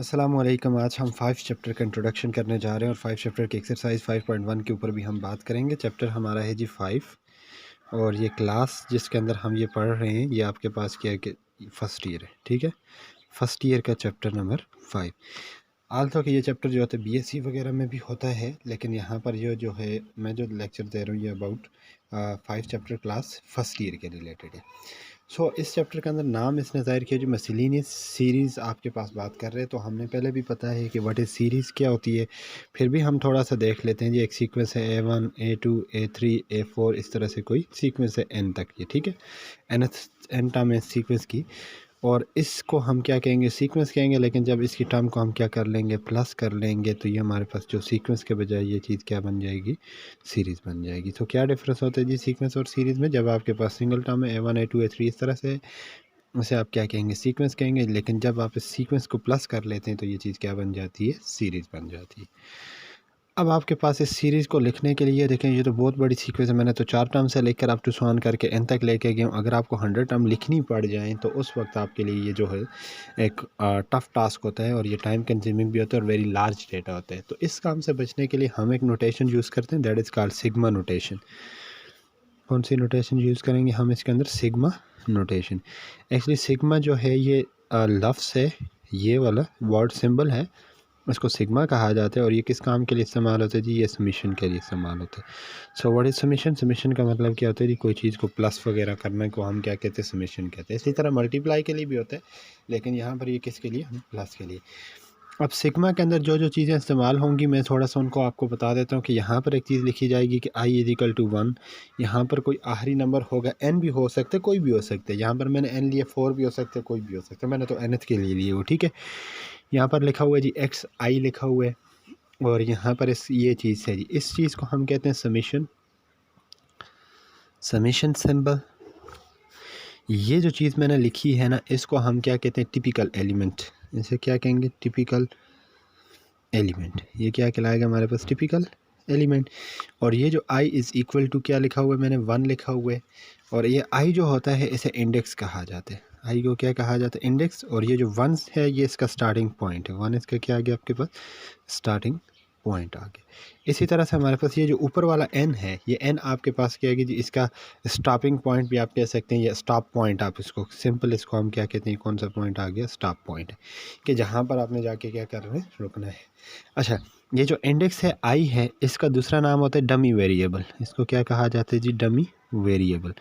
अस्सलाम वालेकुम। आज हम 5 चैप्टर का इंट्रोडक्शन करने जा रहे हैं और 5 चैप्टर की एक्सरसाइज 5.1 के ऊपर भी हम बात करेंगे। चैप्टर हमारा है जी 5 और ये क्लास जिसके अंदर हम ये पढ़ रहे हैं ये आपके पास क्या है कि फ़र्स्ट ईयर है, ठीक है। फ़र्स्ट ईयर का चैप्टर नंबर 5। आल्सो कि ये चैप्टर जो होता है बीएससी वगैरह में भी होता है, लेकिन यहाँ पर ये जो है मैं जो लेक्चर दे रहा हूँ ये about 5 chapter class first year के रिलेटेड है। इस चैप्टर के अंदर नाम इसने ज़ाहिर किया जो मिसलिनियस सीरीज़ आपके पास बात कर रहे हैं, तो हमने पहले भी पता है कि व्हाट इज़ सीरीज़ क्या होती है। फिर भी हम थोड़ा सा देख लेते हैं जी। एक सीक्वेंस है A1 A2 A3 A4, इस तरह से कोई सीक्वेंस है n तक, ये ठीक है। एन टर्म है सीक्वेंस की, और इसको हम क्या कहेंगे, सीक्वेंस कहेंगे, लेकिन जब इसकी टर्म को हम क्या कर लेंगे, प्लस कर लेंगे, तो ये हमारे पास जो सीक्वेंस के बजाय ये चीज़ क्या बन जाएगी, सीरीज़ बन जाएगी। तो क्या डिफरेंस होता है जी सीक्वेंस और सीरीज़ में? जब आपके पास सिंगल टर्म है A1 A2 A3 इस तरह से, उसे आप क्या कहेंगे, सीक्वेंस कहेंगे, लेकिन जब आप इस सीक्वेंस को प्लस कर लेते हैं तो ये चीज़ क्या बन जाती है, सीरीज़ बन जाती है। अब आपके पास इस सीरीज़ को लिखने के लिए देखें, ये तो बहुत बड़ी सीक्वेंस है। मैंने तो 4 टर्म से लेकर अप टू सॉन करके एन तक लेके गया हूँ। अगर आपको 100 टर्म लिखनी पड़ जाएँ तो उस वक्त आपके लिए ये जो है एक टफ़ टास्क होता है, और ये टाइम कंज्यूमिंग भी होता है और वेरी लार्ज डेटा होता है। तो इस काम से बचने के लिए हम एक नोटेशन यूज़ करते हैं, that is called sigma notation. कौन सी नोटेशन यूज़ करेंगे हम इसके अंदर? Sigma notation. एक्चुअली सिग्मा जो है ये लफ्ज़ है, ये वाला वर्ड सिंबल है, इसको सिग्मा कहा जाता है। और ये किस काम के लिए इस्तेमाल होता है जी? ये समीशन के लिए इस्तेमाल होता है। So what is summation? Summation का मतलब क्या होता है जी? कोई चीज़ को प्लस वगैरह करने को हम क्या कहते हैं? समीशन कहते हैं। इसी तरह मल्टीप्लाई के लिए भी होता है, लेकिन यहाँ पर ये किसके लिए? हम प्लस के लिए। अब सिग्मा के अंदर जो जो चीज़ें इस्तेमाल होंगी मैं थोड़ा सा उनको आपको बता देता हूँ कि यहाँ पर एक चीज़ लिखी जाएगी कि i इज इक्वल टू 1। यहाँ पर कोई आखिरी नंबर होगा, n भी हो सकते, कोई भी हो सकते। यहाँ पर मैंने n लिया, 4 भी हो सकते, कोई भी हो सकता। मैंने तो nth के लिए लिए वो, ठीक है। यहाँ पर लिखा हुआ है जी एक्स आई लिखा हुआ है, और यहाँ पर इस ये चीज़ है जी, इस चीज़ को हम कहते हैं समीशन, समीशन सिंबल। ये जो चीज़ मैंने लिखी है ना, इसको हम क्या कहते हैं? Typical element. इसे क्या कहेंगे? Typical element. ये क्या कहलाएगा हमारे पास? Typical element. और ये जो i इज़ इक्वल टू क्या लिखा हुआ है? मैंने 1 लिखा हुआ है। और ये i जो होता है इसे इंडेक्स कहा जाता है। i को क्या कहा जाता है? इंडेक्स। और ये जो 1 है ये इसका स्टार्टिंग पॉइंट है। 1 इसका क्या आ गया आपके पास? स्टार्टिंग पॉइंट आ गया। इसी तरह से हमारे पास ये जो ऊपर वाला n है, ये n आपके पास क्या है कि जी इसका स्टॉपिंग पॉइंट भी आप कह सकते हैं, या स्टॉप पॉइंट आप इसको सिंपल, इसको हम क्या कहते हैं? कौन सा पॉइंट आ गया? स्टॉप पॉइंट है, कि जहाँ पर आपने जाके क्या कर रहे हैं? रुकना है। अच्छा, ये जो इंडेक्स है आई है, इसका दूसरा नाम होता है डमी वेरिएबल। इसको क्या कहा जाता है जी? Dummy variable.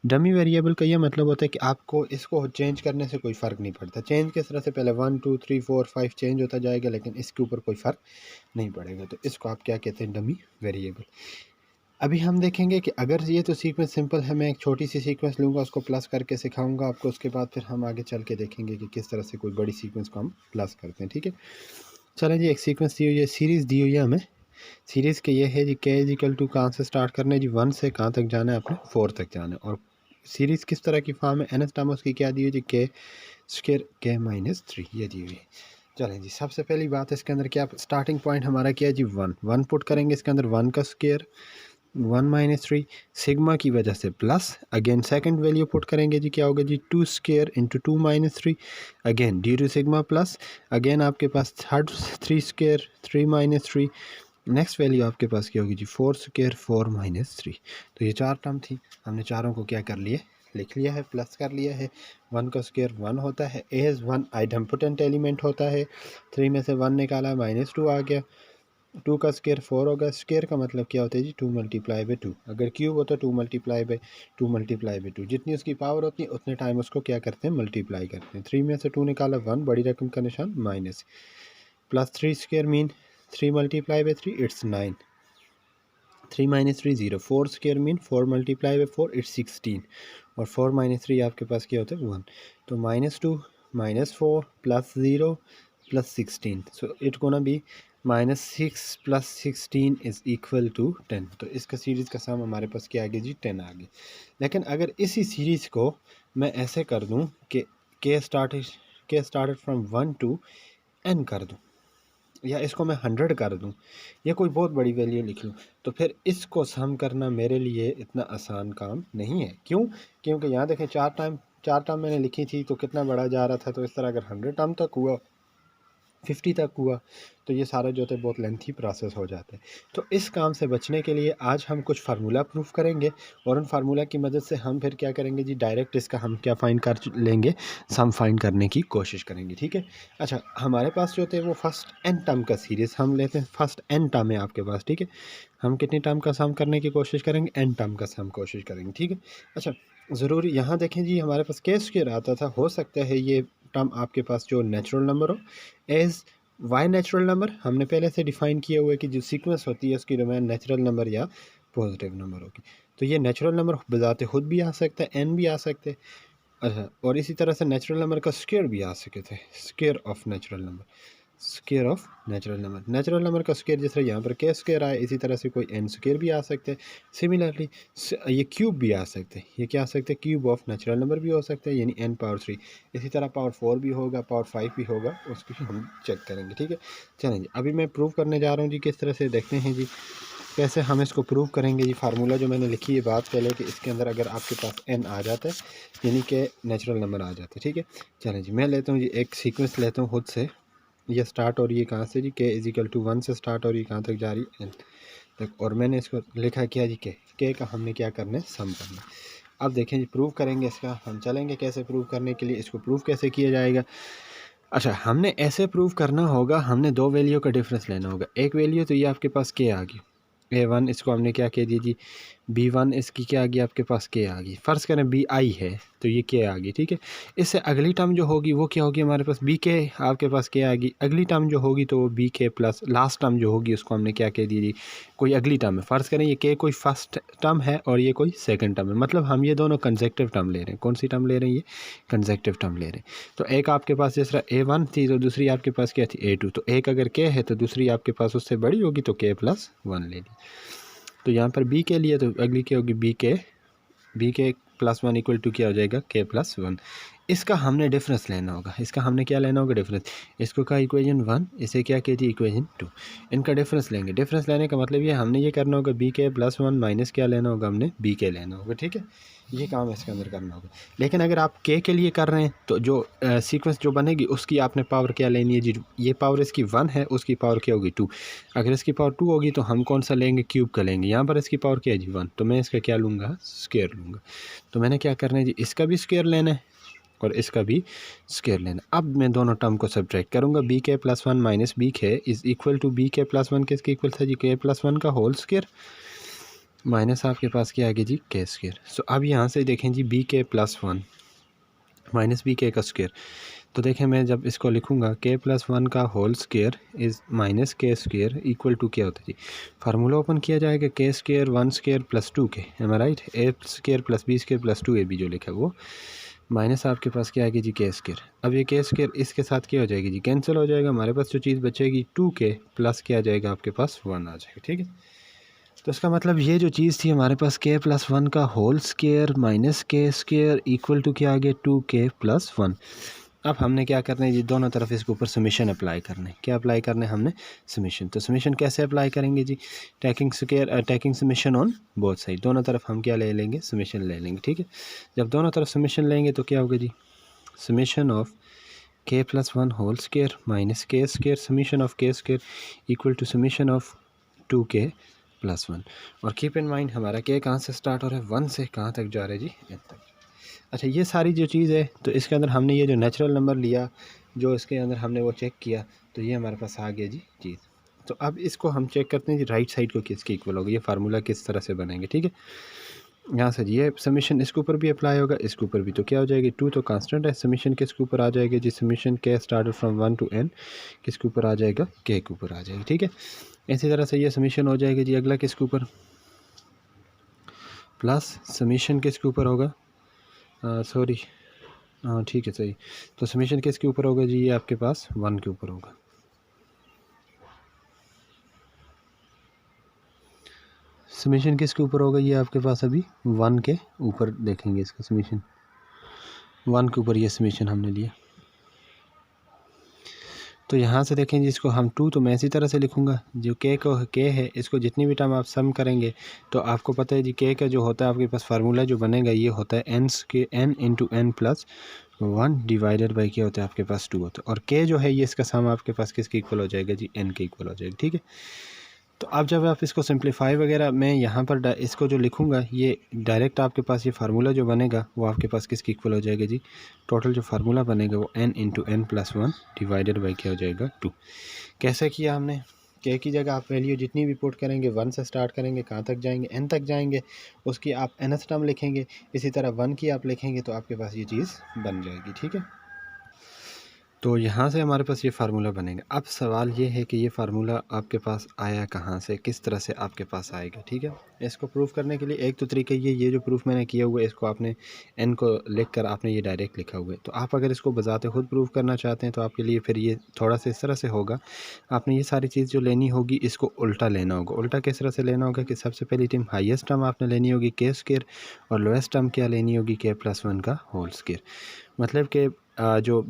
डमी वेरिएबल का ये मतलब होता है कि आपको इसको चेंज करने से कोई फ़र्क नहीं पड़ता। चेंज किस तरह से? पहले 1 2 3 4 5 चेंज होता जाएगा, लेकिन इसके ऊपर कोई फ़र्क नहीं पड़ेगा। तो इसको आप क्या कहते हैं? Dummy variable. अभी हम देखेंगे कि अगर ये तो सीक्वेंस सिंपल है, मैं एक छोटी सी सीक्वेंस लूँगा, उसको प्लस करके सिखाऊंगा आपको। उसके बाद फिर हम आगे चल के देखेंगे कि किस तरह से कोई बड़ी सीक्वेंस को हम प्लस करते हैं, ठीक है। चलें जी, एक सीक्वेंस दी हुई है, सीरीज़ दी हुई है हमें। सीरीज़ के ये है जी k इज इक्वल टू कहाँ से स्टार्ट करना है जी? 1 से कहाँ तक जाना है आपने? 4 तक जाना है। और सीरीज़ किस तरह की फॉर्म है? nth टर्म उसकी क्या दी हुई जी? k स्क्वायर k माइनस 3, ये दी हुई है। चलें जी, सबसे पहली बात इसके अंदर क्या, स्टार्टिंग पॉइंट हमारा क्या है जी? 1 1 पुट करेंगे इसके अंदर, 1 का स्क्वायर 1 माइनस 3, सिग्मा की वजह से plus. Again second value put करेंगे जी, क्या होगा जी? 2 square into 2 minus 3, again due to sigma plus. Again आपके पास third 3 square 3 minus 3, next value आपके पास क्या होगी जी? 4 स्क्वायर 4 माइनस 3। तो ये 4 टर्म थी, हमने चारों को क्या कर लिया? लिख लिया है, प्लस कर लिया है। 1 का स्क्वायर 1 होता है, ए इज़ 1 आइडेम्पोटेंट एलिमेंट होता है। 3 में से 1 निकाला, माइनस 2 आ गया। 2 का स्क्वायर 4 होगा। स्क्वायर का मतलब क्या होता है जी? 2 मल्टीप्लाई बाई 2। अगर क्यूब होता है 2 मल्टीप्लाई बाई 2 मल्टीप्लाई बाई 2, जितनी उसकी पावर होती है उतने टाइम उसको क्या करते हैं? मल्टीप्लाई करते हैं। 3 में से 2 निकाला, 1, बड़ी रकम का निशान minus, plus 3 square mean 3 multiply by 3 it's 9, 3 minus 3 0, 4 square mean 4 multiply by 4 it's 16, और 4 माइनस 3 आपके पास क्या होता है? 1। तो -2 -4 plus 0 plus 16, so it gonna be -6 plus 16 is equal to 10। तो इसका सीरीज़ का सम हमारे पास क्या आ गया जी? 10 आ गया। लेकिन अगर इसी सीरीज़ को मैं ऐसे कर दूं कि के स्टार्टेड फ्रॉम 1 टू n कर दूं, या इसको मैं 100 कर दूं, या कोई बहुत बड़ी वैल्यू लिख लूं, तो फिर इसको सम करना मेरे लिए इतना आसान काम नहीं है। क्यों? क्योंकि यहाँ देखें, 4 टर्म मैंने लिखी थी, तो कितना बड़ा जा रहा था। तो इस तरह अगर 100 टर्म तक हुआ 50 तक हुआ, तो ये सारा जो है बहुत लेंथी प्रोसेस हो जाता है। तो इस काम से बचने के लिए आज हम कुछ फार्मूला प्रूफ करेंगे और उन फार्मूला की मदद से हम फिर क्या करेंगे जी, डायरेक्ट इसका हम क्या फाइंड कर लेंगे, सम फाइंड करने की कोशिश करेंगे। ठीक है, अच्छा हमारे पास जो होते हैं वो फर्स्ट एन टर्म का सीरीज़ हम लेते हैं। फर्स्ट एन टर्म है आपके पास, ठीक है, हम कितनी टर्म का सम करने की कोशिश करेंगे, एन टर्म का सम कोशिश करेंगे। ठीक है, अच्छा ज़रूरी यहाँ देखें जी, हमारे पास के स्क्वायर आता था, हो सकता है ये टर्म आपके पास जो नेचुरल नंबर हो एज वाई नेचुरल नंबर हमने पहले से डिफाइन किया हुआ है कि जो सीक्वेंस होती है उसकी डोमेन नेचुरल नंबर या पॉजिटिव नंबर होगी। तो ये नेचुरल नंबर बजाते खुद भी आ सकता है, एन भी आ सकते हैं। अच्छा, और इसी तरह से नेचुरल नंबर का स्क्वायर भी आ सकते थे, square of natural number, square of natural number, natural number का स्क्वायर जिस तरह यहाँ पर के स्क्वायर आए, इसी तरह से कोई एन स्क्वायर भी आ सकते हैं। सिमिलरली ये क्यूब भी आ सकते हैं, ये क्या आ सकते हैं, क्यूब ऑफ नेचुरल नंबर भी हो सकते हैं, यानी एन पावर 3। इसी तरह पावर 4 भी होगा, पावर 5 भी होगा, उसकी हम चेक करेंगे। ठीक है, चलें जी, अभी मैं प्रूव करने जा रहा हूँ जी, किस तरह से देखते हैं जी कैसे हम इसको प्रूव करेंगे जी। फार्मूला जो मैंने लिखी है बात पहले कि इसके अंदर अगर आपके पास एन आ जाता है यानी कि नेचुरल नंबर आ जाता है। ठीक है, चलें जी, मैं लेता हूँ जी एक सीक्वेंस लेता हूँ खुद से, ये स्टार्ट हो रही है कहाँ से जी, के इजिकल टू 1 से स्टार्ट हो रही है, कहाँ तक जा रही है, एन तक, और मैंने इसको लिखा किया जी के का हमने क्या करना है, सम करना है। अब देखें जी प्रूव करेंगे इसका, हम चलेंगे कैसे प्रूव करने के लिए, इसको प्रूव कैसे किया जाएगा। अच्छा, हमने ऐसे प्रूव करना होगा, हमने दो वैल्यू का डिफरेंस लेना होगा। एक वैल्यू तो ये आपके पास के आ गई, A1, इसको हमने क्या कह दिया जी B1, इसकी क्या आ गई आपके पास के आ गई। फ़र्ज़ करें BI है तो ये के आ गई। ठीक है, इससे अगली टर्म जो होगी वो क्या होगी, हमारे पास BK आपके पास के आ गई। अगली टर्म जो होगी तो वो BK प्लस लास्ट टर्म जो होगी उसको हमने क्या कह दी जी, कोई अगली टर्म है। फ़र्ज़ करें ये के कोई फर्स्ट टर्म है और ये कोई सेकंड टर्म है, मतलब हम ये दोनों कंसेक्टिव टर्म ले रहे हैं। कौन सी टर्म ले रहे हैं, ये कंसेक्टिव टर्म ले रहे हैं। तो एक आपके पास जिस तरह A1 थी तो दूसरी आपके पास क्या थी, A2। तो एक अगर के है तो दूसरी आपके पास उससे बड़ी होगी तो के प्लस 1 ले ली। तो यहाँ पर बी के लिए तो अगली क्या होगी, बी के प्लस 1 इक्वल टू क्या हो जाएगा, के प्लस 1। इसका हमने डिफरेंस लेना होगा, इसका हमने क्या लेना होगा, डिफरेंस। इसको कहा इक्वेशन 1, इसे क्या कहती है, इक्वेशन 2। इनका डिफरेंस लेंगे। डिफरेंस लेने का मतलब ये हमने ये करना होगा, बी के प्लस 1 माइनस क्या लेना होगा, हमने बी के लेना होगा। ठीक है, ये काम इसके अंदर करना होगा। लेकिन अगर आप के लिए कर रहे हैं तो जो सीक्वेंस जो बनेगी उसकी आपने पावर क्या लेनी है जी, ये पावर इसकी 1 है, उसकी पावर क्या होगी 2। अगर इसकी पावर 2 होगी तो हम कौन सा लेंगे, क्यूब का लेंगे। यहाँ पर इसकी पावर क्या है जी 1, तो मैं इसका क्या लूँगा, स्क्वायर लूँगा। तो मैंने क्या करना है जी, इसका भी स्क्वायर लेना है और इसका भी स्क्वायर लेना। अब मैं दोनों टर्म को सब्ट्रैक्ट करूँगा, बी के प्लस 1 माइनस बी के इज़ इक्वल टू बी के प्लस 1 किसके इक्वल था जी, के प्लस 1 का होल स्क्वायर माइनस आपके पास क्या आ गया जी, के स्क्वायर। सो अब यहाँ से देखें जी, बी के प्लस 1 माइनस बी के का स्क्वायर। तो देखें मैं जब इसको लिखूँगा, के प्लस 1 का whole square is minus k square equal to क्या होता है जी, फार्मूला ओपन किया जाएगा, के स्क्वायर 1 स्क्वायर प्लस 2 के, am I right, a square plus b square plus 2 a b जो लिखा है वो, माइनस आपके पास क्या आएगी जी, के स्क्वायर। अब ये के स्क्वायर इसके साथ क्या हो जाएगी जी, कैंसिल हो जाएगा। हमारे पास जो चीज़ बचेगी 2 के प्लस क्या आ जाएगा आपके पास 1 आ जाएगा। ठीक है, तो इसका मतलब ये जो चीज़ थी हमारे पास के प्लस 1 का whole square minus k square equal to क्या आ गया, 2 के प्लस 1। अब हमने क्या करना है जी, दोनों तरफ इसके ऊपर समीशन अप्लाई करना है। क्या अप्लाई करना है हमने, समीशन। तो समीशन कैसे अप्लाई करेंगे जी, taking summation on both side, दोनों तरफ हम क्या ले लेंगे, समीशन ले लेंगे। ठीक है, जब दोनों तरफ समीशन लेंगे तो क्या होगा जी, summation of k plus 1 whole square minus k square summation of k square equal to summation of 2 k plus 1। और कीप इन माइंड हमारा के कहाँ से स्टार्ट हो रहा है, 1 से कहाँ तक जा रहा है जी, एन तक। अच्छा, ये सारी जो चीज़ है तो इसके अंदर हमने ये जो नेचुरल नंबर लिया, जो इसके अंदर हमने वो चेक किया, तो ये हमारे पास आ गया जी चीज़। तो अब इसको हम चेक करते हैं जी, राइट साइड को किसके इक्वल होगा, ये फार्मूला किस तरह से बनेंगे। ठीक है, यहाँ से ये समीशन इसके ऊपर भी अप्लाई होगा, इसके ऊपर भी। तो क्या हो जाएगी, 2 तो कांस्टेंट है, समीशन किसके ऊपर आ जाएगा जी, समीशन के स्टार्टेड फ्रॉम 1 to n किसके ऊपर आ जाएगा, के के ऊपर आ जाएगी। ठीक है, इसी तरह से ये समीशन हो जाएगा जी, अगला किसके ऊपर, प्लस समीशन किसके ऊपर होगा, सॉरी हाँ ठीक है सही। तो समीशन किसके ऊपर होगा जी, ये आपके पास 1 के ऊपर होगा। समीशन किसके ऊपर होगा, ये आपके पास अभी 1 के ऊपर देखेंगे इसका समीशन, 1 के ऊपर ये समीशन हमने लिया। तो यहाँ से देखें जिसको हम 2, तो मैं इसी तरह से लिखूँगा, जो के है इसको जितनी भी टाइम आप सम करेंगे तो आपको पता है जी, के का जो होता है आपके पास फार्मूला जो बनेगा ये होता है n into n plus 1 divided by क्या होता है आपके पास 2 होता है, और k जो है ये इसका सम आपके पास किसके इक्वल हो जाएगा जी, n के इक्वल हो जाएगा, ठीक है। तो अब जब आप इसको सिंप्लीफाई वगैरह, मैं यहाँ पर इसको जो लिखूँगा ये डायरेक्ट आपके पास ये फार्मूला जो बनेगा वो आपके पास किसके इक्वल हो जाएगा जी, टोटल जो फार्मूला बनेगा वो n into n plus 1 divided by क्या हो जाएगा 2। कैसे किया हमने, k की जगह आप वैल्यू जितनी भी पुट करेंगे 1 से स्टार्ट करेंगे, कहाँ तक जाएंगे, n तक जाएंगे, उसकी आप nth टर्म लिखेंगे, इसी तरह 1 की आप लिखेंगे तो आपके पास ये चीज़ बन जाएगी, ठीक है। तो यहाँ से हमारे पास ये फार्मूला बनेगा। अब सवाल ये है कि ये फार्मूला आपके पास आया कहाँ से, किस तरह से आपके पास आएगा, ठीक है। इसको प्रूफ करने के लिए एक तो तरीका ये जो प्रूफ मैंने किया हुआ है इसको आपने n को लिख कर आपने ये डायरेक्ट लिखा हुआ है। तो आप अगर इसको बजाते खुद प्रूफ करना चाहते हैं तो आपके लिए फिर ये थोड़ा सा इस तरह से होगा, आपने ये सारी चीज़ जो लेनी होगी इसको उल्टा लेना होगा। उल्टा किस तरह से लेना होगा कि सबसे पहली टर्म हाईएस्ट टर्म आपने लेनी होगी k स्क्वायर, और लोएस्ट टर्म क्या लेनी होगी k प्लस 1 का होल स्क्वायर। मतलब कि जो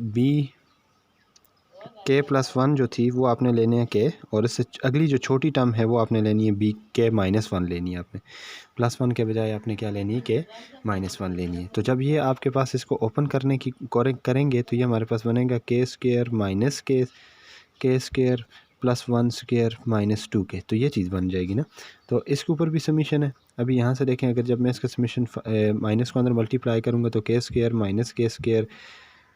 k प्लस 1 जो थी वो आपने लेने हैं k, और इससे अगली जो छोटी टर्म है वो आपने लेनी है b k माइनस 1 लेनी है आपने, प्लस 1 के बजाय आपने क्या लेनी है k माइनस 1 लेनी है। तो जब ये आपके पास इसको ओपन करने की करेंगे तो ये हमारे पास बनेगा k square minus k square plus 1 square minus 2k, तो ये चीज़ बन जाएगी ना। तो इसके ऊपर भी समीशन है। अभी यहाँ से देखें, अगर जब मैं इसका समीशन माइनस को अंदर मल्टीप्लाई करूँगा तो k square minus k square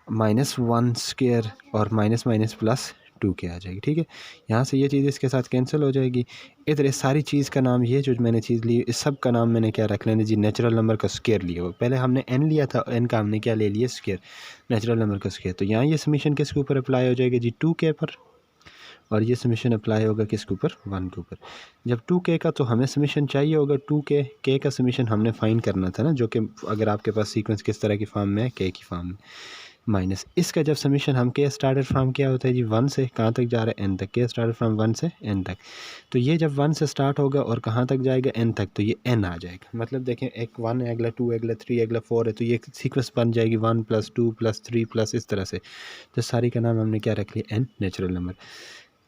minus 1 square और माइनस माइनस प्लस 2k आ जाएगी, ठीक है। यहाँ से ये चीज़ इसके साथ कैंसिल हो जाएगी। इधर इस सारी चीज़ का नाम, ये जो मैंने चीज़ ली इस सब का नाम मैंने क्या रख लेना जी, नेचुरल नंबर का स्क्वायर लिया हुआ। पहले हमने n लिया था, n का हमने क्या ले लिया, स्क्वायर, नेचुरल नंबर का स्क्वायर। तो यहाँ ये समीशन किसके ऊपर अप्लाई हो जाएगा जी, 2k पर, और ये समीशन अप्लाई होगा किसके ऊपर, 1 के ऊपर। जब 2k का तो हमें समीशन चाहिए होगा 2k, k का समीशन हमने फाइंड करना था ना, जो कि अगर आपके पास सीक्वेंस किस तरह की फॉर्म में है, k की फॉर्म में, माइनस इसका जब समीशन हम k स्टार्टेड फ्राम क्या होता है जी, 1 से कहाँ तक जा रहा है, n तक, k स्टार्टेड फ्राम 1 से n तक। तो ये जब 1 से स्टार्ट होगा और कहाँ तक जाएगा, n तक, तो ये n आ जाएगा। मतलब देखें, एक 1 है, अगला 2 है, अगला 3 है, अगला 4 है, तो ये सीक्वेंस बन जाएगी 1 प्लस 2 प्लस 3 प्लस इस तरह से। तो सारी का नाम हमने क्या रख लिया, n, natural number,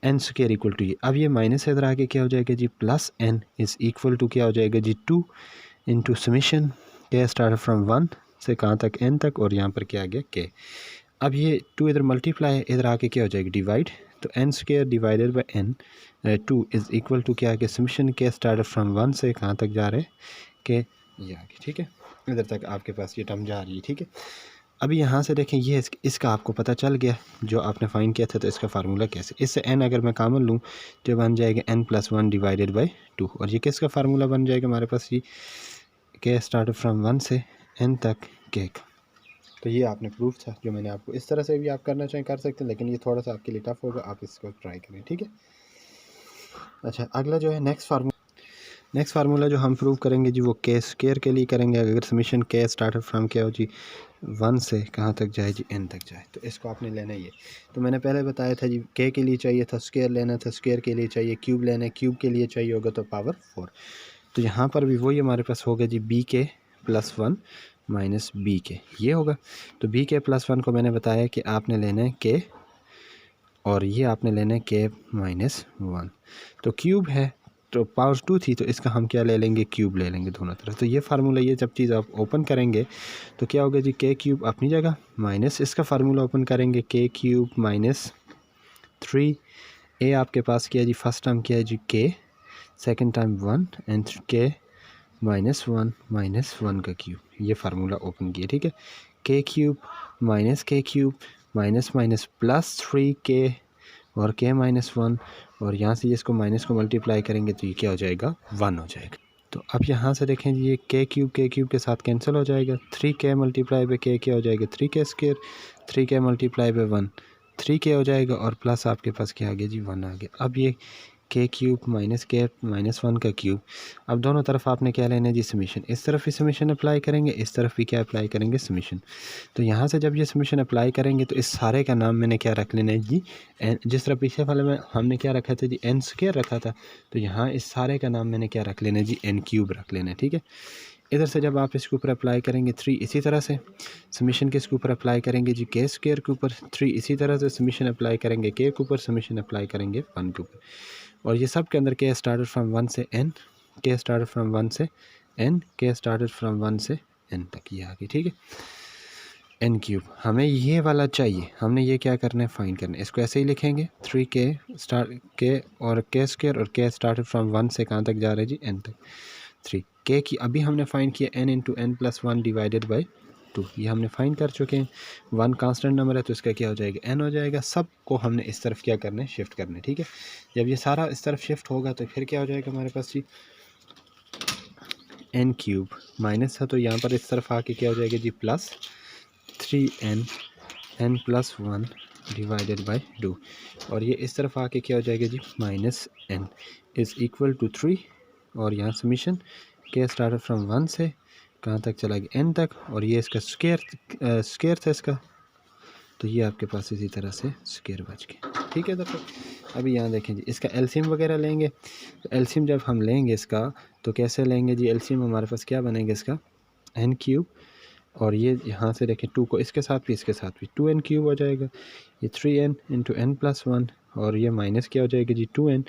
n square equal to ये। अब ये माइनस इधर आके क्या हो जाएगा जी, plus n is equal to क्या हो जाएगा जी, 2 into summation k start from 1 से कहाँ तक, n तक, और यहाँ पर क्या आ गया k। अब ये 2 इधर मल्टीप्लाई है, इधर आके क्या हो जाएगा, डिवाइड, तो n square divided by n 2 is equal to क्या आ गया, समीशन k स्टार्ट फ्राम 1 से कहाँ तक जा रहे k, ये आ गया, ठीक है। इधर तक आपके पास ये टर्म जा रही है, ठीक है। अभी यहाँ से देखें, ये इसका आपको पता चल गया जो आपने फाइंड किया था, तो इसका फार्मूला कैसे, इससे n अगर मैं कॉमन लूँ तो बन जाएगा n प्लस 1 डिवाइडेड बाई 2, और ये किसका फार्मूला बन जाएगा हमारे पास, ये k स्टार्ट फ्राम 1 से n तक k का। तो ये आपने प्रूफ था जो मैंने आपको, इस तरह से भी आप करना चाहें कर सकते हैं, लेकिन ये थोड़ा सा आपके लिए टफ होगा, आप इसको ट्राई करें, ठीक है। अच्छा, अगला जो है नेक्स्ट फार्मूला जो हम प्रूव करेंगे जी, वो k स्क्वायर के लिए करेंगे। अगर समीशन k स्टार्टेड फ्राम क्या हो जी, 1 से कहाँ तक जाए जी, n तक जाए, तो इसको आपने लेना ही है। तो मैंने पहले बताया था जी, k के लिए चाहिए था स्क्वायर लेना था, स्क्वायर के लिए चाहिए क्यूब लेना है, क्यूब के लिए चाहिए होगा तो पावर 4। तो यहाँ पर भी वही हमारे पास होगा जी, बी के प्लस 1 माइनस बी के, ये होगा। तो बी के प्लस 1 को मैंने बताया कि आपने लेना है के, और ये आपने लेना है के माइनस 1। तो क्यूब है तो पावर 2 थी, तो इसका हम क्या ले लेंगे, क्यूब ले लेंगे दोनों तरफ। तो ये फार्मूला, ये जब चीज़ आप ओपन करेंगे तो क्या होगा जी, के क्यूब अपनी जगह माइनस इसका फार्मूला ओपन करेंगे, के क्यूब माइनस 3 ए आपके पास क्या है जी, फर्स्ट टाइम क्या है जी के, सेकेंड टाइम 1 एंड के माइनस 1 का क्यूब, ये फार्मूला ओपन किया, ठीक है। के क्यूब माइनस के cube minus minus plus 3k और k माइनस 1, और यहाँ से इसको माइनस को मल्टीप्लाई करेंगे तो ये क्या हो जाएगा, 1 हो जाएगा। तो अब यहाँ से देखें ये के क्यूब के साथ कैंसिल हो जाएगा, 3k मल्टीप्लाई बाई k क्या हो जाएगा, 3k square, 3k multiply by 1 3k हो जाएगा, और प्लस आपके पास क्या आ गया जी, 1 आ गया। अब ये के क्यूब माइनस के माइनस 1 का क्यूब, अब दोनों तरफ आपने क्या लेना है जी, समीशन। इस तरफ भी समीशन अप्लाई करेंगे, इस तरफ भी क्या अप्लाई करेंगे, समीशन। तो यहाँ से जब ये समीशन अप्लाई करेंगे तो इस सारे का नाम मैंने क्या रख लेना है जी, जिस तरह पीछे वाले में हमने क्या रखा था जी, n स्क्वायर रखा था, तो यहाँ इस सारे का नाम मैंने क्या रख लेना है जी, n क्यूब रख लेना है, ठीक है। इधर से जब आप इसके ऊपर अप्लाई करेंगे 3, इसी तरह से समीशन किसके ऊपर अप्लाई करेंगे जी, के स्क्वायर के ऊपर, 3 इसी तरह से समीशन अप्लाई करेंगे के के ऊपर, समीशन अप्लाई करेंगे 1 के ऊपर, और ये सब के अंदर के स्टार्टेड फ्राम 1 से n, के स्टार्टेड फ्राम 1 से n, के स्टार्टेड फ्राम 1 से n तक, ये आ गई, ठीक है। एन क्यूब, हमें ये वाला चाहिए, हमने ये क्या करना है, फाइंड करना है। इसको ऐसे ही लिखेंगे 3k स्टार्ट के और k स्क्वायर और k स्टार्ट फ्रॉम 1 से कहाँ तक जा रहा है जी, n तक। 3k की अभी हमने फाइंड किया n into n plus 1 divided by 2, ये हमने फाइंड कर चुके हैं। 1 कांस्टेंट नंबर है तो इसका क्या हो जाएगा, n हो जाएगा। सब को हमने इस तरफ क्या करना है, शिफ्ट करना है, ठीक है। जब ये सारा इस तरफ शिफ्ट होगा तो फिर क्या हो जाएगा हमारे पास जी, n क्यूब माइनस है तो यहाँ पर इस तरफ आके क्या हो जाएगा जी, plus 3n n plus 1 divided by 2, और ये इस तरफ आके क्या हो जाएगा जी, minus n is equal to 3, और यहाँ समीशन के स्टार्ट फ्रॉम 1 से कहाँ तक चला गया, n तक, और ये इसका स्क्वायर था इसका, तो ये आपके पास इसी तरह से स्क्वायर बच गया, ठीक है। तो अभी यहाँ देखें जी, इसका एलसीएम वगैरह लेंगे, तो एलसीएम जब हम लेंगे इसका तो कैसे लेंगे जी, एलसीएम हमारे पास क्या बनेगा इसका, n क्यूब, और ये यहाँ से देखें 2 को इसके साथ भी इसके साथ भी 2n क्यूब हो जाएगा, ये 3n इंटू n प्लस 1, और ये माइनस क्या हो जाएगा जी 2n,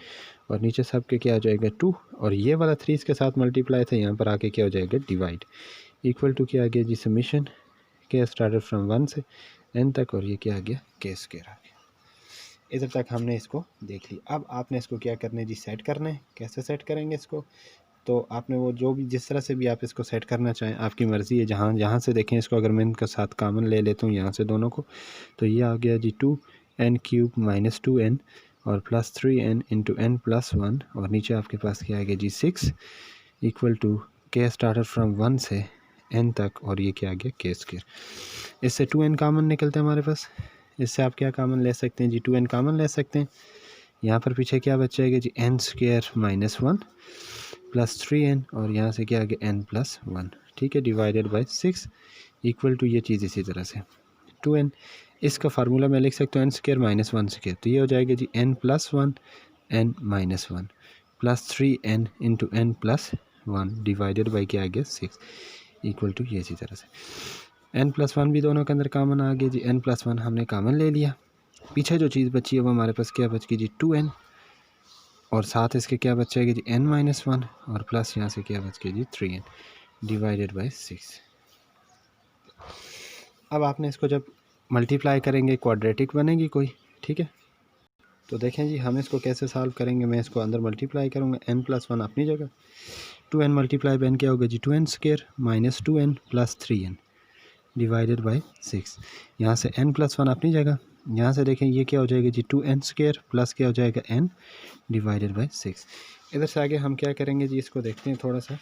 और नीचे सब के क्या हो जाएगा 2, और ये वाला 3 इसके साथ मल्टीप्लाई था, यहाँ पर आके क्या हो जाएगा डिवाइड, इक्वल टू क्या आ गया जी, समीशन के स्टार्टेड फ्रॉम 1 से n तक, और ये क्या आ गया, k स्क्वायर आ गया। इधर तक हमने इसको देख लिया। अब आपने इसको क्या करना है जी, सेट करना है। कैसे सेट करेंगे इसको, तो आपने वो जो भी जिस तरह से भी आप इसको सेट करना चाहें, आपकी मर्ज़ी है। जहाँ से देखें इसको, अगर मैं इनका साथ कॉमन ले लेता हूँ यहाँ से दोनों को, तो ये आ गया जी 2n क्यूब माइनस 2n और plus 3n into n plus 1, और नीचे आपके पास क्या आ गया जी 6 equal to k started from 1 से n तक, और ये क्या आ गया k स्क्वायर। इससे 2n कॉमन निकलता है हमारे पास, इससे आप क्या कॉमन ले सकते हैं जी, 2n कॉमन ले सकते हैं। यहाँ पर पीछे क्या बच जाएगा जी, n square minus 1 plus 3n, और यहाँ से क्या आ गया n प्लस 1, ठीक है, डिवाइडेड बाई 6 इक्वल टू ये चीज़ इसी तरह से 2n। इसका फार्मूला मैं लिख सकता हूँ n स्क्वायर माइनस 1 स्क्वायर, तो ये हो जाएगा जी n plus 1 n minus 1 plus 3n into n plus 1 divided by क्या आ गया 6 इक्वल टू ये इसी तरह से n प्लस 1 भी दोनों के अंदर कॉमन आ गया जी, n प्लस 1 हमने कॉमन ले लिया। पीछे जो चीज़ बची है वो हमारे पास क्या बच गई जी 2n, और साथ इसके क्या बच जाएगी जी n माइनस 1, और प्लस यहाँ से क्या बच गया जी 3n डिवाइडेड बाई 6। अब आपने इसको जब मल्टीप्लाई करेंगे क्वाड्रेटिक बनेगी कोई, ठीक है। तो देखें जी हम इसको कैसे सॉल्व करेंगे, मैं इसको अंदर मल्टीप्लाई करूँगा, n प्लस 1 अपनी जगह, 2n मल्टीप्लाई बाई n क्या होगा जी 2n square minus 2n plus 3n divided by 6। यहाँ से n प्लस 1 अपनी जगह, यहाँ से देखें ये क्या हो जाएगा जी 2n स्क्वायर प्लस क्या हो जाएगा n डिवाइडेड बाई 6। इधर से आगे हम क्या करेंगे जी, इसको देखते हैं थोड़ा सा,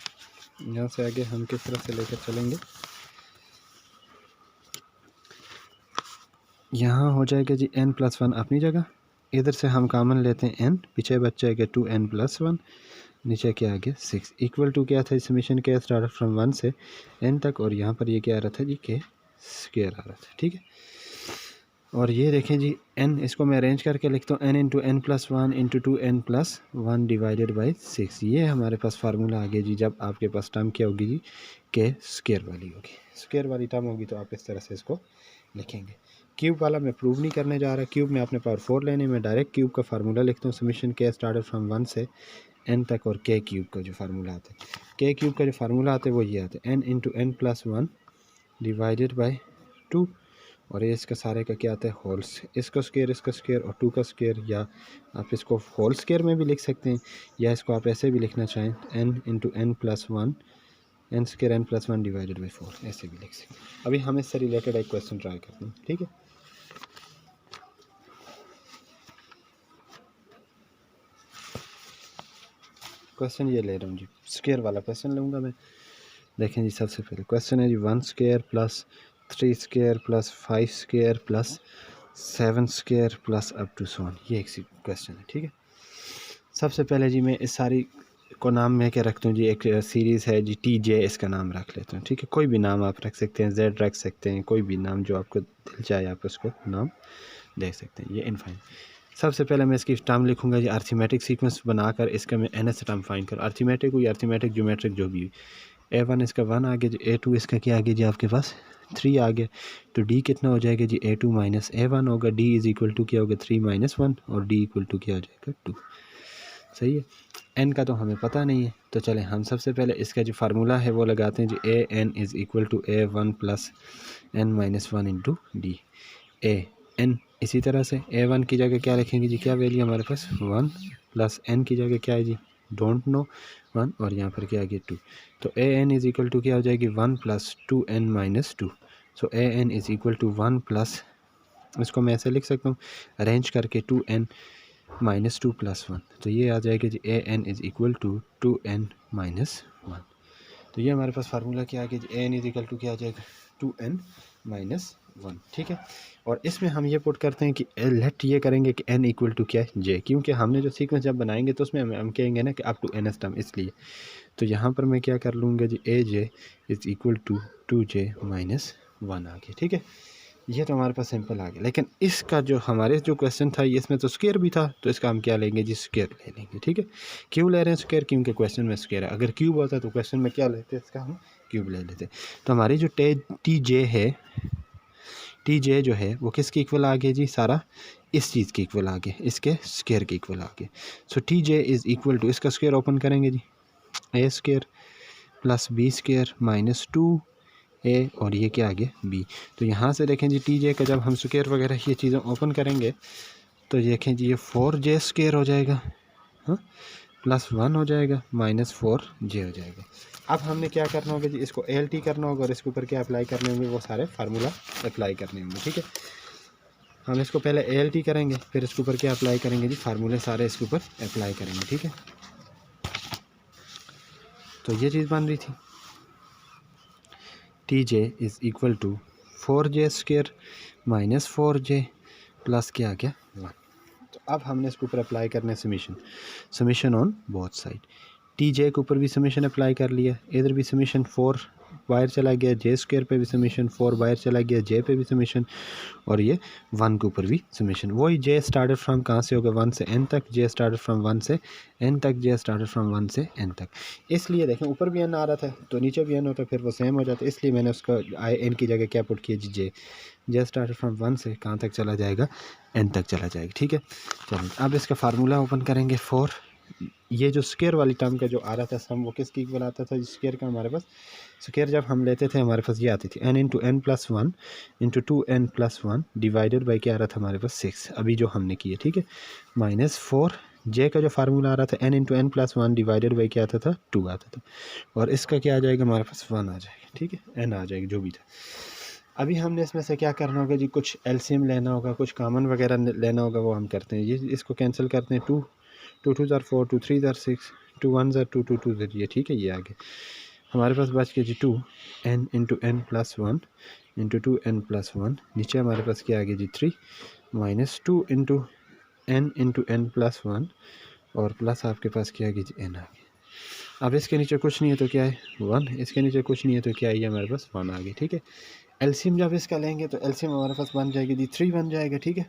यहाँ से आगे हम किस तरह से लेकर चलेंगे। यहाँ हो जाएगा जी n प्लस 1 अपनी जगह, इधर से हम कॉमन लेते हैं n, पीछे बच जाएगा 2n प्लस 1, नीचे क्या आ गया 6 इक्वल टू क्या था, समीशन के स्टार्ट फ्रॉम 1 से n तक, और यहाँ पर ये क्या आ रहा था जी k स्क्वायर आ रहा था, ठीक है। और ये देखें जी n, इसको मैं अरेंज करके लिखता हूँ n into n plus 1 into 2n plus 1 divided by 6। ये हमारे पास फार्मूला आ गया जी, जब आपके पास टर्म क्या होगी जी, k स्क्वायर वाली होगी। स्क्वायर वाली टर्म होगी तो आप इस तरह से इसको लिखेंगे। क्यूब वाला मैं प्रूव नहीं करने जा रहा, क्यूब में आपने पावर 4 लेने, में डायरेक्ट क्यूब का फार्मूला लिखता हूँ, समीशन k स्टार्टेड फ्रॉम 1 से n तक, और k क्यूब का जो फार्मूला आता है, k क्यूब का जो फार्मूला आता है वो ये आता है n into n plus 1 divided by 2, और ये इसका सारे का क्या आता है होल्स, इसका स्क्वायर और 2 का स्क्वायर, या आप इसको होल स्क्वायर में भी लिख सकते हैं, या इसको आप ऐसे भी लिखना चाहें n into n plus 1 n square n plus 1 divided by 4, ऐसे भी लिख सकते हैं। अभी हम इससे रिलेटेड एक क्वेश्चन ट्राई करते हैं, ठीक है। क्वेश्चन ये ले रहा हूँ जी, स्क्वायर वाला क्वेश्चन लूँगा मैं। देखें जी सबसे पहले क्वेश्चन है जी 1 square plus 3 square plus 5 square plus 7 square plus up to so on, ये एक क्वेश्चन है, ठीक है। सबसे पहले जी मैं इस सारी को नाम में क्या रखता हूँ जी, एक सीरीज़ है जी TJ, इसका नाम रख लेता हूँ, ठीक है। कोई भी नाम आप रख सकते हैं, Z रख सकते हैं, कोई भी नाम जो आपको दिल चाहे आप उसको नाम दे सकते हैं। ये इनफाइन, सबसे पहले मैं इसकी टर्म लिखूंगा जी, अर्थमेटिक सीक्वेंस बनाकर इसका मैं nth टर्म फाइंड करूँ, अर्थमेटिक हुई अर्थमेटिक ज्योमेट्रिक जो भी हुई। A1 इसका 1 आ गया जी, A2 इसका क्या आ गया जी आपके पास 3 आ गया, तो D कितना हो जाएगा जी A2 माइनस A1 होगा, D इज़ इक्वल टू क्या होगा 3 माइनस 1, और D इक्वल टू क्या हो जाएगा 2, सही है। n का तो हमें पता नहीं है, तो चलें हम सबसे पहले इसका जो फार्मूला है वो लगाते हैं जी a n is equal to a one plus n minus one into d a n. इसी तरह से ए वन की जगह क्या लिखेंगे जी, क्या वैल्यू हमारे पास 1 प्लस एन की जगह क्या है जी, डोंट नो 1, और यहाँ पर क्या आ गया 2। तो a n is equal to क्या हो जाएगी 1 plus 2n minus 2। So a n is equal to 1 plus, इसको मैं ऐसे लिख सकता हूँ अरेंज करके 2n माइनस 2 प्लस 1, तो ये आ जाएगा जी a n is equal to 2n minus 1। तो ये हमारे पास फार्मूला क्या आ गया जी, a n is equal to क्या आ जाएगा 2n माइनस 1, ठीक है। और इसमें हम ये पुट करते हैं कि लेट ये करेंगे कि n इक्वल टू क्या है j, क्योंकि हमने जो सीक्वेंस जब बनाएंगे तो उसमें हम कहेंगे ना कि अप टू nth टर्म, इसलिए तो यहाँ पर मैं क्या कर लूँगा जी a j is equal to 2j minus 1 आ गया, ठीक है। ये तो हमारे पास सिंपल आ गया, लेकिन इसका जो हमारे जो क्वेश्चन था इसमें तो स्क्वायर भी था, तो इसका हम क्या लेंगे जी, स्क्वायर ले लेंगे, ठीक है। क्यों ले रहे हैं स्क्वायर, क्योंकि क्वेश्चन में स्क्वायर है। अगर क्यूब होता तो क्वेश्चन में क्या लेते, इसका हम क्यूब ले लेते। तो हमारी जो टी जे है, टी जे जो है वो किसके इक्वल आ गया जी, सारा इस चीज़ के इक्वल आ गया, इसके स्क्वायर के इक्वल आ गया। So t j is equal to, इसका स्क्वायर ओपन करेंगे जी, a square plus b square minus 2a, और ये क्या आ गया b। तो यहाँ से देखें जी टी जे का जब हम स्क्वायर वगैरह ये चीज़ें ओपन करेंगे तो देखें जी ये 4j स्क्वायर हो जाएगा, हाँ, प्लस 1 हो जाएगा माइनस 4j हो जाएगा। अब हमने क्या करना होगा जी, इसको ALT करना होगा और इसके ऊपर क्या अप्लाई करने होंगे, वो सारे फार्मूला अप्लाई करने होंगे, ठीक है। हम इसको पहले ALT करेंगे, फिर इसके ऊपर क्या अप्लाई करेंगे जी, फार्मूले सारे इसके ऊपर अप्लाई करेंगे, ठीक है। तो ये चीज़ बन रही थी t j is equal to 4j square minus 4j plus क्या आ गया 1। तो अब हमने इसके ऊपर अप्लाई करना है summation on both side. T j के ऊपर भी समीशन अप्लाई कर लिया, इधर भी समीशन 4 बाहर चला गया, जे स्क्वायर पे भी समीशन 4 बाहर चला गया, जे पे भी समीशन, और ये 1 के ऊपर भी समीशन। वही जे स्टार्टेड फ्रॉम कहाँ से होगा 1 से n तक, जे स्टार्टेड फ्रॉम 1 से n तक, जे स्टार्टेड फ्रॉम 1 से n तक। इसलिए देखें ऊपर भी n आ रहा था तो नीचे भी n होता, फिर वो सेम हो जाता, इसलिए मैंने उसका n की जगह क्या पुट किया जी, जे स्टार्टेड फ्रॉम 1 से कहाँ तक चला जाएगा, n तक चला जाएगा, ठीक है। चलिए अब इसका फार्मूला ओपन करेंगे 4, ये जो स्क्वायर वाली टर्म का जो आ रहा था सम, वो किसकी इक्वल आता था, स्क्वायर का हमारे पास स्क्वायर जब हम लेते थे हमारे पास ये आती थी n into n plus 1 into 2n plus 1 divided by क्या आ रहा था हमारे पास 6, अभी जो हमने किए, ठीक है, माइनस 4 जे का जो फार्मूला आ रहा था n into n plus 1 divided by क्या आता था 2 आता था, और इसका क्या आ जाएगा हमारे पास 1 आ जाएगा, ठीक है, n आ जाएगा जो भी था। अभी हमने इसमें से क्या करना होगा जी, कुछ एलसीएम लेना होगा, कुछ कॉमन वगैरह लेना होगा, वो हम करते हैं। ये इसको कैंसिल करते हैं, 2 2 ज़ार 4, 2 3 ज़ार 6, 2 1 ज़ार 2, 2 2 ज़ार ये, ठीक है। ये आगे हमारे पास बच गया जी 2n into n plus 1 into 2n plus 1, नीचे हमारे पास क्या आ गया जी 3 माइनस 2 इंटू एन प्लस 1, और प्लस आपके पास क्या आ गया जी n आ गया। अब इसके नीचे कुछ नहीं है तो क्या है 1, इसके नीचे कुछ नहीं है तो क्या है, हमारे पास 1 आ गई, ठीक है। एलसीएम जब इसका लेंगे तो एलसीएम हमारे पास बन जाएगी जी 3 बन जाएगा, ठीक है।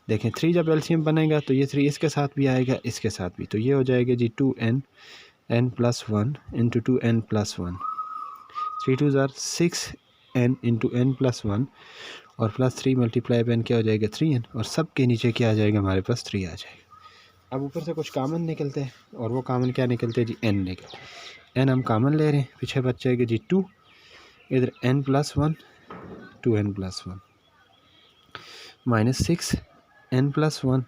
देखें 3 जब एलसीएम बनेगा तो ये 3 इसके साथ भी आएगा, इसके साथ भी, तो ये हो जाएगा जी 2n n plus 1 into 2n plus 1, 3 2 ज़ार 6n इंटू n प्लस 1, और प्लस 3 मल्टीप्लाई बाय n क्या हो जाएगा 3n, और सब के नीचे क्या आ जाएगा हमारे पास 3 आ जाएगा। अब ऊपर से कुछ कॉमन निकलते हैं, और वो कॉमन क्या निकलते हैं जी n निकलते, n हम कॉमन ले रहे हैं, पीछे बच जाएगा जी 2, इधर n plus 1 2n plus 1 minus 6n plus 1,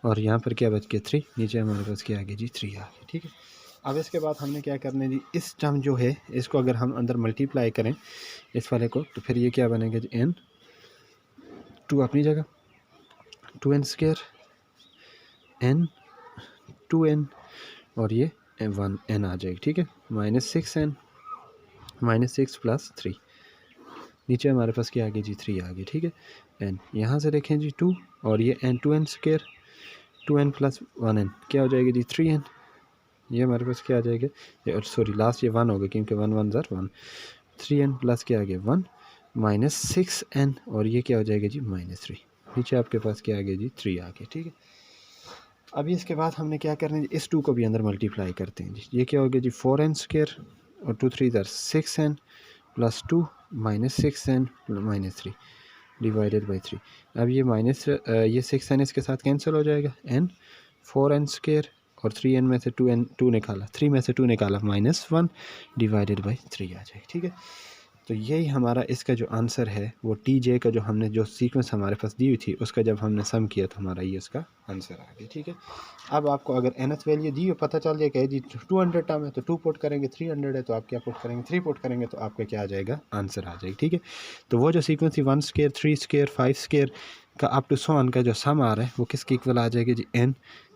और यहाँ पर क्या बच गया 3, नीचे हमारे पास क्या आ गया जी 3 आ गया, ठीक है। अब इसके बाद हमने क्या करना है जी, इस टर्म जो है इसको अगर हम अंदर मल्टीप्लाई करें इस वाले को, तो फिर ये क्या बनेगा जी n 2 अपनी जगह 2n स्क्वायर n 2n, और ये 1n आ जाएगी, ठीक है, माइनस 6n माइनस 6 प्लस 3, नीचे हमारे पास क्या आ गया जी 3 आ गया, ठीक है। n यहाँ से देखें जी 2, और ये n 2n square 2n plus 1n क्या हो जाएगा जी 3n, ये हमारे पास क्या आ जाएगा, ये सॉरी लास्ट ये 1 होगा क्योंकि 1 1 ज़ार 1, 3n प्लस क्या आ गया 1 माइनस 6n, और ये क्या हो जाएगा जी माइनस 3, नीचे आपके पास क्या आ गया जी 3 आ गया, ठीक है। अभी इसके बाद हमने क्या करना है, इस 2 को भी अंदर मल्टीप्लाई करते हैं जी, ये क्या हो गया जी 4n स्क्वायर, और 2 3 ज़ार 6n plus 2 minus 6n minus 3 divided by 3। अब ये माइनस ये 6n इसके साथ कैंसिल हो जाएगा, n 4n स्क्वायर और 3n में से 2 निकाला, 3 में से 2 निकाला, -1 डिवाइडेड बाई 3 आ जाएगी। ठीक है, तो यही हमारा इसका जो आंसर है वो टी जे का जो हमने जो सीक्वेंस हमारे पास दी हुई थी उसका जब हमने सम किया तो हमारा ये उसका आंसर आ गया। ठीक है, अब आपको अगर nth वैल्यू दी हो पता चल जाएगा जी 200 टर्म है तो 2 पुट करेंगे, 300 है तो आप क्या पुट करेंगे, 3 पुट करेंगे तो आपका क्या आ जाएगा, आंसर आ जाएगा। ठीक है, तो वो जो सीक्वेंस थी 1 स्क्वायर 3 स्क्वायर 5 स्क्वायर का अप टू 100 का जो सम आ रहा है वो किसके इक्वल आ जाएगा जी, n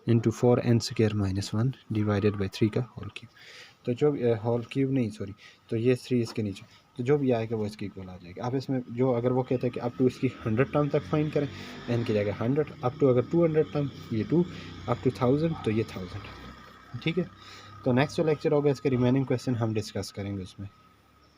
into 4n square -1 divided by 3 का होल क्यूब। तो जो होल क्यूब नहीं सॉरी, तो ये 3 इसके नीचे, तो जो भी आएगा वो इसके इक्वल आ जाएगा। आप इसमें जो अगर वो कहते हैं कि अप टू इसकी 100 टर्म तक फाइंड करें, n की जगह 100, अप टू अगर 200 टर्म ये 2, अप टू 1000 तो ये 1000। ठीक है, तो नेक्स्ट जो लेक्चर होगा इसके रिमेनिंग क्वेश्चन हम डिस्कस करेंगे उसमें।